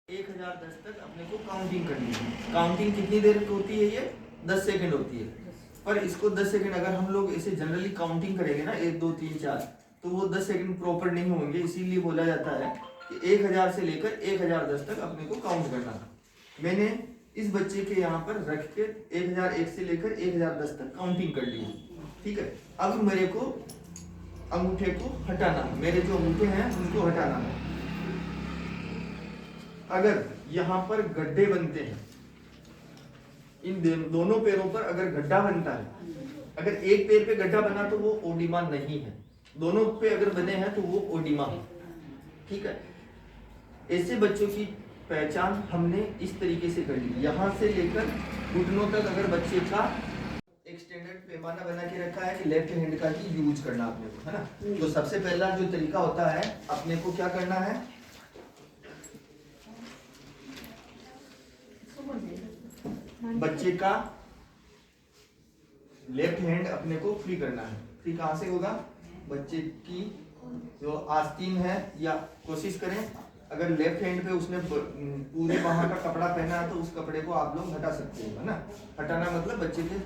1010 तक अपने को काउंटिंग करनी है। काउंटिंग कितनी देर की होती है? ये 10 सेकंड होती है। पर इसको 10 सेकंड अगर हम लोग इसे जनरली काउंटिंग करेंगे ना 1 2 3 4, तो वो 10 सेकंड प्रॉपर नहीं होंगे। इसीलिए बोला जाता है कि 1000 से लेकर 1010 तक अपने को काउंट करना है। मैंने इस बच्चे के यहाँ पर रख के 1001 से लेकर 1010 तक काउंटिंग कर ली है। ठीक है, अब मेरे को अंगूठे को हटाना है। मेरे जो अंगूठे हैं उनको हटाना है। अगर यहाँ पर गड्ढे बनते हैं, इन दोनों पैरों पर अगर गड्ढा बनता है, अगर एक पैर पे गड्ढा बना तो वो ओडिमा नहीं है, दोनों पे अगर बने हैं तो वो ओडिमा है। ठीक है, ऐसे बच्चों की पहचान हमने इस तरीके से कर ली। यहाँ से लेकर घुटनों तक अगर बच्चे का एक स्टैंडर्ड पैमाना बना के रखा है कि लेफ्ट हैंड का ही यूज करना अपने को, है ना। तो सबसे पहला जो तरीका होता है, अपने को क्या करना है, बच्चे का लेफ्ट हैंड अपने को फ्री करना है। फ्री कहाँ से होगा? बच्चे की जो आस्तीन है, या कोशिश करें अगर लेफ्ट हैंड पे उसने पूरे बाहर का कपड़ा पहना है तो उस कपड़े को आप लोग हटा सकते हो, है ना। हटाना मतलब बच्चे के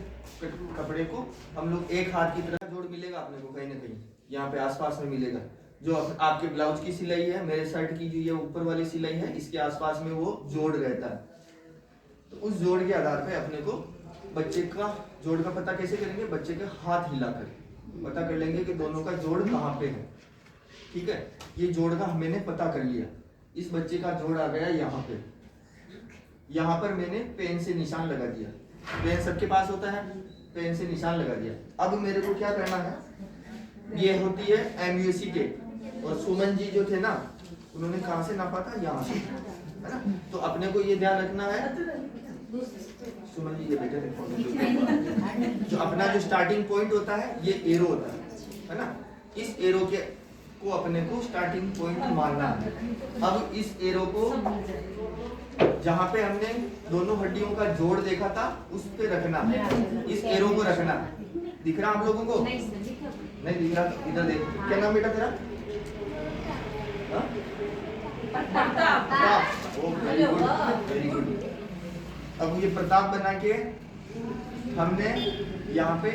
कपड़े को हम लोग एक हाथ की तरह जोड़ मिलेगा अपने को कहीं ना कहीं, यहाँ पे आसपास में मिलेगा। जो आपके ब्लाउज की सिलाई है, मेरे शर्ट की जो ये ऊपर वाली सिलाई है, इसके आसपास में वो जोड़ रहता है। तो उस जोड़ के आधार पे अपने को बच्चे का जोड़ का पता कैसे करेंगे? बच्चे के हाथ हिलाकर पता कर लेंगे कि दोनों का जोड़ कहाँ पे है। ठीक है, ये जोड़ का मैंने पता कर लिया। इस बच्चे का जोड़ आ गया यहाँ पे। यहाँ पर मैंने पेन से निशान लगा दिया। पेन सबके पास होता है, पेन से निशान लगा दिया। अब मेरे को क्या करना है, ये होती है MUC टेप। और सुमन जी जो थे ना, उन्होंने कहाँ से नापा था? यहाँ से, है ना। तो अपने को ये ध्यान रखना है, सुमन जी ये बेटर जो अपना जो स्टार्टिंग पॉइंट होता है, ये एरो होता है ना। इस एरो के को अपने को स्टार्टिंग पॉइंट मानना है। अब इस एरो को जहाँ पे हमने दोनों हड्डियों का जोड़ देखा था उस पे रखना है। इस एरो को रखना है। दिख रहा आप लोगों को? नहीं दिख रहा तो इधर देख। क्या नाम बेटा तेरा? Very good. अब ये प्रताप बना के हमने यहाँ पे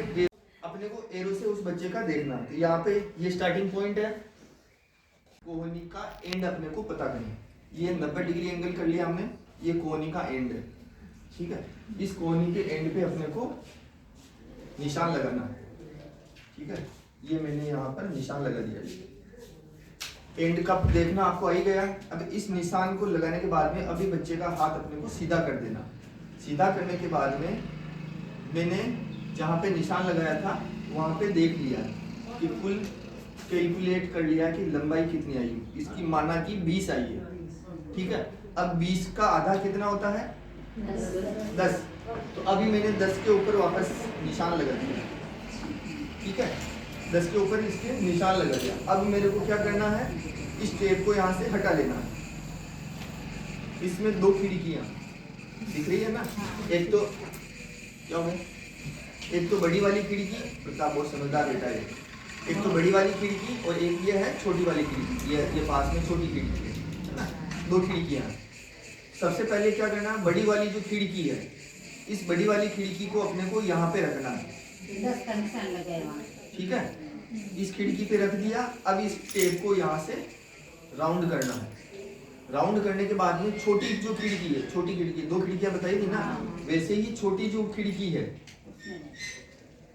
अपने को एरो से उस बच्चे का देखना। तो यहाँ पे ये स्टार्टिंग पॉइंट है, कोहनी का एंड अपने को पता करना। ये 90 डिग्री एंगल कर लिया हमने, ये कोहनी का एंड है। ठीक है, इस कोहनी के एंड पे अपने को निशान लगाना है। ठीक है, ये मैंने यहाँ पर निशान लगा दिया। एंड का देखना आपको आ ही गया। अब इस निशान को लगाने के बाद में अभी बच्चे का हाथ अपने को सीधा कर देना। सीधा करने के बाद में मैंने जहाँ पे निशान लगाया था वहाँ पे देख लिया कि फुल कैलकुलेट कर लिया कि लंबाई कितनी आई। इसकी माना कि 20 आई है। ठीक है, अब 20 का आधा कितना होता है? 10। तो अभी मैंने 10 के ऊपर वापस निशान लगा दिया। ठीक है, 10 के ऊपर इसके निशान लगा दिया। अब मेरे को क्या करना है, इस टेप को यहाँ से हटा लेना है। इसमें 2 खिड़कियाँ दिख रही है ना। एक तो क्या हो, एक तो बड़ी वाली खिड़की, प्रताप बहुत समझदार बेटा है। एक तो बड़ी वाली खिड़की और एक ये है छोटी वाली खिड़की। ये पास में छोटी खिड़की है ना, 2 खिड़कियाँ। सबसे पहले क्या करना है, बड़ी वाली जो खिड़की है, इस बड़ी वाली खिड़की को अपने को यहाँ पे रखना है। 10 का निशान लगाया। ठीक है, इस खिड़की पे रख दिया। अब इस टेप को यहाँ से राउंड करना है। राउंड करने के बाद में छोटी जो खिड़की है, छोटी खिड़की 2 खिड़कियाँ बताई थी ना, वैसे ही छोटी जो खिड़की है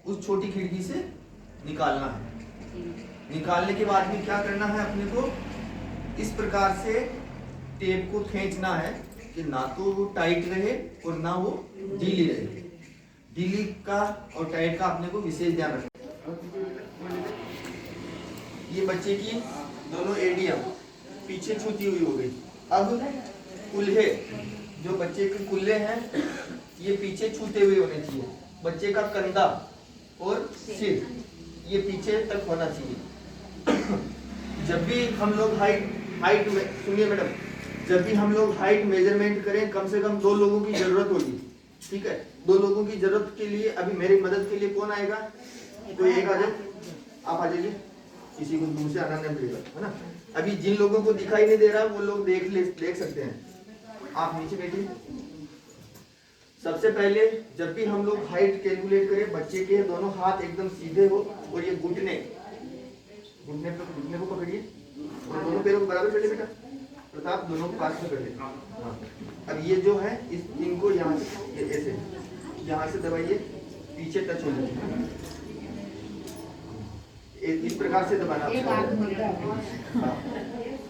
उस छोटी खिड़की से निकालना है। निकालने के बाद में क्या करना है, अपने को इस प्रकार से टेप को खींचना है कि ना तो वो टाइट रहे और ना वो ढीली रहे। ढीली का और टाइट का अपने को विशेष ध्यान रखना। ये बच्चे की दोनों एडियम पीछे छूती हुई हो गई। अब कुल्हे, जो बच्चे के कुल्हे हैं, ये पीछे छूते हुए होने चाहिए। बच्चे का कंधा और सिर ये पीछे तक होना चाहिए। जब भी हम लोग हाइट में, सुनिए मैडम, जब भी हम लोग हाइट मेजरमेंट करें, कम से कम 2 लोगों की जरूरत होगी। ठीक है, 2 लोगों की जरूरत के लिए अभी मेरी मदद के लिए कौन आएगा? कोई एक आ जाए, आप आ जाइए। किसी को दूर से आना नहीं पड़ेगा, है ना। अभी जिन लोगों को दिखाई नहीं दे रहा वो लोग देख सकते हैं। आप नीचे बैठिए। सबसे पहले जब भी हम लोग हाइट कैलकुलेट करें, बच्चे के दोनों हाथ एकदम सीधे हो और ये घुटने को पकड़िए और दोनों पैरों को बराबर कर ले बेटा। प्रताप दोनों को पास में कर ले। हाँ। अब ये जो है इस इनको यहाँ से ऐसे यहाँ से दबाइए, पीछे टच हो जाए, इस प्रकार से दबाना। हाँ,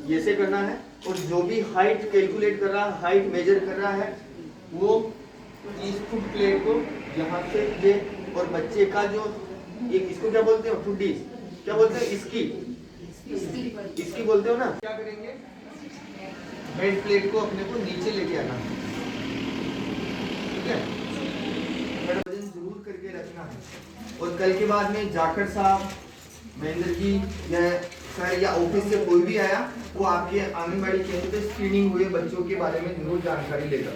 ये से करना है। और जो भी हाइट कैलकुलेट कर रहा है, हाइट मेजर कर रहा है, वो इस फुट प्लेट को यहाँ से ये, और बच्चे का जो एक इसको क्या बोलते हो, ठुड्डी क्या बोलते हैं, इसकी बोलते हो ना। क्या करेंगे, हेड प्लेट को अपने को नीचे लेके आना, ठीक है। वजन जरूर करके रखना है। और कल के बाद में जाखड़ साहब, महेंद्र जी या सर या ऑफिस से कोई भी आया, वो आपके आंगनबाड़ी केंद्र पे स्क्रीनिंग हुए बच्चों के बारे में जरूर जानकारी लेगा,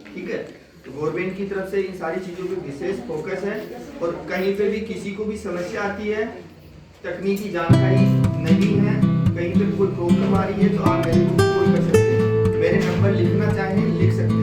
ठीक है। तो गवर्नमेंट की तरफ से इन सारी चीजों पे विशेष फोकस है। और कहीं पे भी किसी को भी समस्या आती है, तकनीकी जानकारी नहीं है, कहीं पे कोई प्रॉब्लम आ रही है, तो आप मेरे को कॉल कर सकते हैं। मेरे नंबर लिखना चाहें लिख सकते हैं।